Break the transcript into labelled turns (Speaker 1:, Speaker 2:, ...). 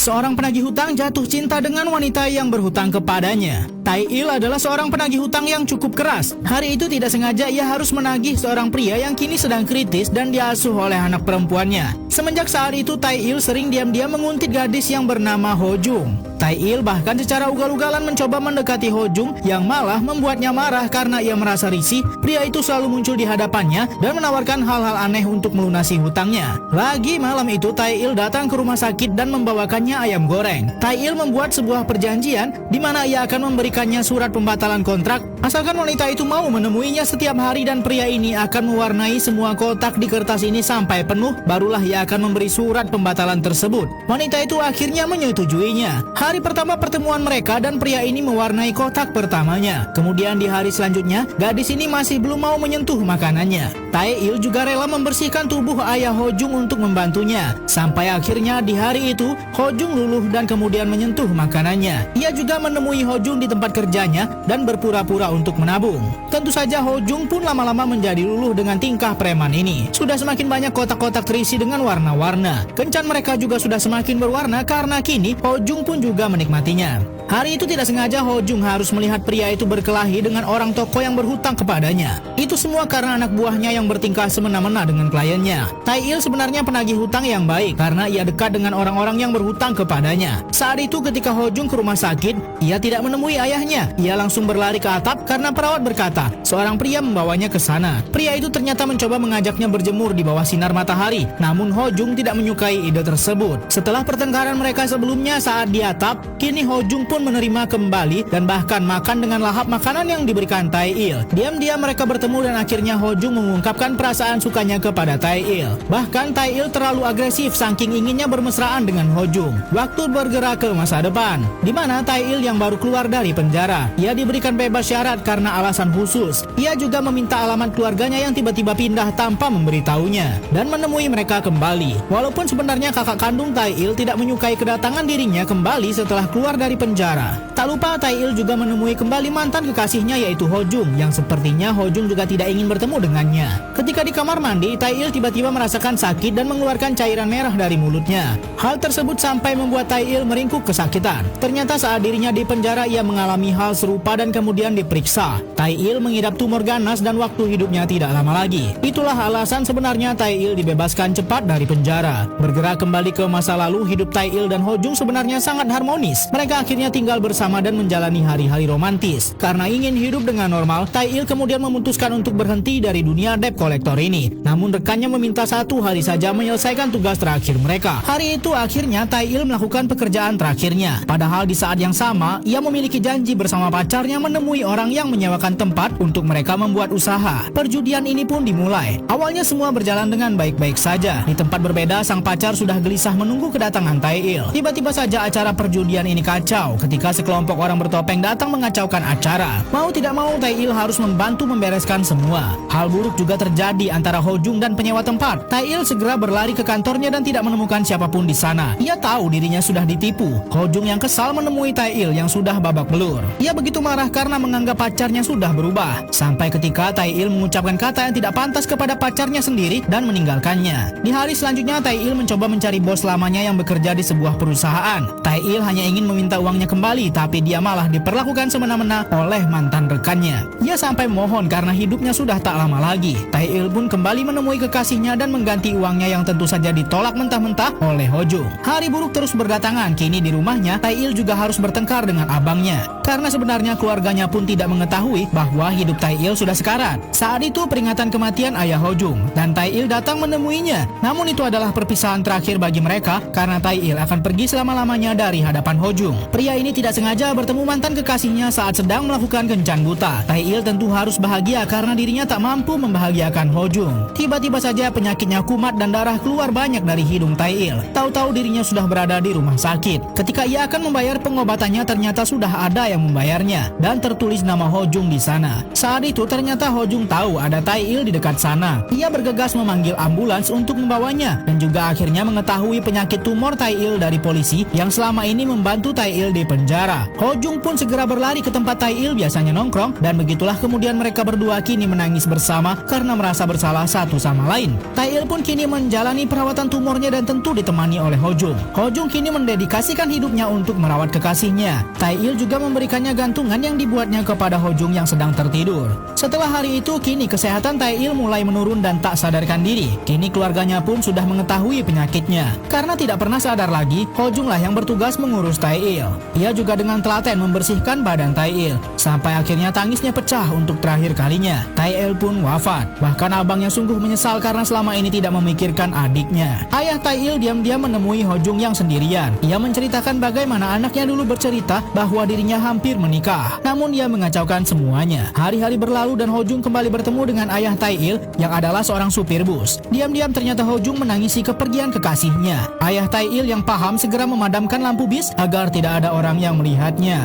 Speaker 1: Seorang penagih hutang jatuh cinta dengan wanita yang berhutang kepadanya. Tai-il adalah seorang penagih hutang yang cukup keras. Hari itu tidak sengaja ia harus menagih seorang pria yang kini sedang kritis dan diasuh oleh anak perempuannya. Semenjak saat itu Tai-il sering diam-diam menguntit gadis yang bernama Ho Jung. Tai-il bahkan secara ugal-ugalan mencoba mendekati Ho Jung yang malah membuatnya marah karena ia merasa risih. Pria itu selalu muncul di hadapannya dan menawarkan hal-hal aneh untuk melunasi hutangnya. Lagi malam itu Tai-il datang ke rumah sakit dan membawakannya ayam goreng. Tai-il membuat sebuah perjanjian di mana ia akan memberikannya surat pembatalan kontrak asalkan wanita itu mau menemuinya setiap hari, dan pria ini akan mewarnai semua kotak di kertas ini sampai penuh, barulah ia akan memberi surat pembatalan tersebut. Wanita itu akhirnya menyetujuinya. Hari pertama pertemuan mereka dan pria ini mewarnai kotak pertamanya. Kemudian di hari selanjutnya, gadis ini masih belum mau menyentuh makanannya. Tai-il juga rela membersihkan tubuh ayah Ho Jung untuk membantunya. Sampai akhirnya di hari itu, Ho Jung luluh dan kemudian menyentuh makanannya. Ia juga menemui Ho Jung di tempat kerjanya dan berpura-pura untuk menabung. Tentu saja Ho Jung pun lama-lama menjadi luluh dengan tingkah preman ini. Sudah semakin banyak kotak-kotak terisi dengan warna-warna. Kencan mereka juga sudah semakin berwarna karena kini Ho Jung pun juga menikmatinya. Hari itu tidak sengaja Ho Jung harus melihat pria itu berkelahi dengan orang toko yang berhutang kepadanya. Itu semua karena anak buahnya yang bertingkah semena-mena dengan kliennya. Tai-il sebenarnya penagih hutang yang baik karena ia dekat dengan orang-orang yang berhutang kepadanya. Saat itu ketika Ho Jung ke rumah sakit, ia tidak menemui ayahnya. Ia langsung berlari ke atap karena perawat berkata seorang pria membawanya ke sana. Pria itu ternyata mencoba mengajaknya berjemur di bawah sinar matahari. Namun Ho Jung tidak menyukai ide tersebut. Setelah pertengkaran mereka sebelumnya saat di atap, kini Ho Jung pun menerima kembali dan bahkan makan dengan lahap makanan yang diberikan Tai-il. Diam-diam mereka bertemu dan akhirnya Ho Jung mengungkapkan perasaan sukanya kepada Tai-il. Bahkan Tai-il terlalu agresif saking inginnya bermesraan dengan Ho Jung. Waktu bergerak ke masa depan, di mana Tai-il yang baru keluar dari penjara. Ia diberikan bebas syarat karena alasan khusus. Ia juga meminta alamat keluarganya yang tiba-tiba pindah tanpa memberitahunya dan menemui mereka kembali. Walaupun sebenarnya kakak kandung Tai-il tidak menyukai kedatangan dirinya kembali setelah keluar dari penjara. Tak lupa Tai-il juga menemui kembali mantan kekasihnya yaitu Ho Jung yang sepertinya Ho Jung juga tidak ingin bertemu dengannya. Ketika di kamar mandi, Tai-il tiba-tiba merasakan sakit dan mengeluarkan cairan merah dari mulutnya. Hal tersebut sampai membuat Tai-il meringkuk kesakitan. Ternyata saat dirinya di penjara ia mengalami hal serupa dan kemudian diperiksa. Tai-il mengidap tumor ganas dan waktu hidupnya tidak lama lagi. Itulah alasan sebenarnya Tai-il dibebaskan cepat dari penjara. Bergerak kembali ke masa lalu, hidup Tai-il dan Ho Jung sebenarnya sangat harmonis. Mereka akhirnya tinggal bersama dan menjalani hari-hari romantis. Karena ingin hidup dengan normal, Tai-il kemudian memutuskan untuk berhenti dari dunia debt collector ini. Namun rekannya meminta 1 hari saja menyelesaikan tugas terakhir mereka. Hari itu akhirnya Tai-il melakukan pekerjaan terakhirnya. Padahal di saat yang sama, ia memiliki janji bersama pacarnya menemui orang yang menyewakan tempat untuk mereka membuat usaha. Perjudian ini pun dimulai. Awalnya semua berjalan dengan baik-baik saja. Di tempat berbeda, sang pacar sudah gelisah menunggu kedatangan Tai-il. Tiba-tiba saja acara perjudian ini kacau ketika sekelompok orang bertopeng datang mengacaukan acara. Mau tidak mau Tai-il harus membantu membereskan semua. Hal buruk juga terjadi antara Ho Jung dan penyewa tempat. Tai-il segera berlari ke kantornya dan tidak menemukan siapapun di sana. Ia tahu dirinya sudah ditipu. Ho Jung yang kesal menemui Tai-il yang sudah babak belur. Ia begitu marah karena menganggap pacarnya sudah berubah. Sampai ketika Tai-il mengucapkan kata yang tidak pantas kepada pacarnya sendiri dan meninggalkannya. Di hari selanjutnya Tai-il mencoba mencari bos lamanya yang bekerja di sebuah perusahaan. Tai-il hanya ingin meminta uangnya kembali, tapi dia malah diperlakukan semena-mena oleh mantan rekannya. Ia sampai mohon karena hidupnya sudah tak lama lagi. Tai-il pun kembali menemui kekasihnya dan mengganti uangnya yang tentu saja ditolak mentah-mentah oleh Ho Jung. Hari buruk terus berdatangan. Kini di rumahnya, Tai-il juga harus bertengkar dengan abangnya. Karena sebenarnya keluarganya pun tidak mengetahui bahwa hidup Tai-il sudah sekarat. Saat itu peringatan kematian ayah Ho Jung dan Tai-il datang menemuinya. Namun itu adalah perpisahan terakhir bagi mereka karena Tai-il akan pergi selama-lamanya dari hadapan Ho Jung. Pria ini tidak sengaja bertemu mantan kekasihnya saat sedang melakukan kencan buta. Tai-il tentu harus bahagia karena dirinya tak mampu membahagiakan Ho Jung. Tiba-tiba saja penyakitnya kumat dan darah keluar banyak dari hidung Tai-il. Tahu-tahu dirinya sudah berada di rumah sakit. Ketika ia akan membayar pengobatannya, ternyata sudah ada yang membayarnya dan tertulis bernama Ho Jung di sana. Saat itu ternyata Ho Jung tahu ada Tai Il di dekat sana. Ia bergegas memanggil ambulans untuk membawanya dan juga akhirnya mengetahui penyakit tumor Tai Il dari polisi yang selama ini membantu Tai Il di penjara. Ho Jung pun segera berlari ke tempat Tai Il biasanya nongkrong dan begitulah kemudian mereka berdua kini menangis bersama karena merasa bersalah satu sama lain. Tai Il pun kini menjalani perawatan tumornya dan tentu ditemani oleh Ho Jung. Ho Jung kini mendedikasikan hidupnya untuk merawat kekasihnya. Tai Il juga memberikannya gantungan yang dibuatnya kepada Ho Jung yang sedang tertidur. Setelah hari itu, kini kesehatan Tai Il mulai menurun dan tak sadarkan diri. Kini keluarganya pun sudah mengetahui penyakitnya. Karena tidak pernah sadar lagi, Ho Jung lah yang bertugas mengurus Tai Il. Ia juga dengan telaten membersihkan badan Tai Il, sampai akhirnya tangisnya pecah untuk terakhir kalinya. Tai Il pun wafat. Bahkan abangnya sungguh menyesal karena selama ini tidak memikirkan adiknya. Ayah Tai Il diam-diam menemui Ho Jung yang sendirian. Ia menceritakan bagaimana anaknya dulu bercerita bahwa dirinya hampir menikah. Namun dia mengacaukan semuanya. Hari-hari berlalu dan Ho Jung kembali bertemu dengan ayah Tai Il yang adalah seorang supir bus. Diam-diam ternyata Ho Jung menangisi kepergian kekasihnya. Ayah Tai Il yang paham segera memadamkan lampu bis agar tidak ada orang yang melihatnya.